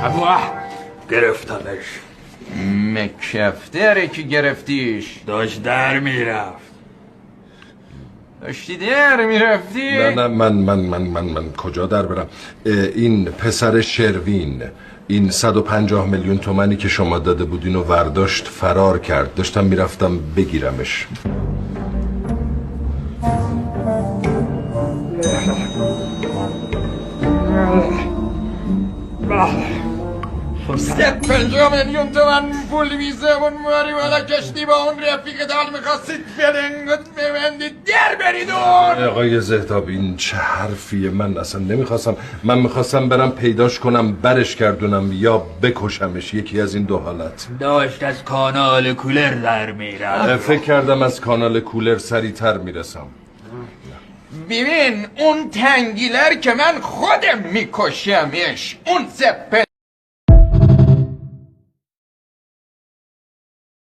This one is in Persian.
ابوه گرفتمش. مکفتره که گرفتیش؟ داشت در میرفت. داشتی در میرفتی؟ نه من کجا در برم؟ این پسر شروین، این 150 میلیون تومنی که شما داده بودین و ورداشت فرار کرد. داشتم میرفتم بگیرمش. صد 50 میلیون تومن پول ویزه اون ماری والا کشتی با اون رفیق دال میخواستید فلنگت ببندید در برید اون. آقای زهتاب این چه حرفیه؟ من اصلا نمیخواستم. من میخواستم برم پیداش کنم، برش گردونم یا بکشمش، یکی از این دو حالت. داشت از کانال کولر در میرفت. فکر کردم از کانال کولر سریعتر میرسم. ببین اون تنگیلر که من خودم میکشمش، اون سپل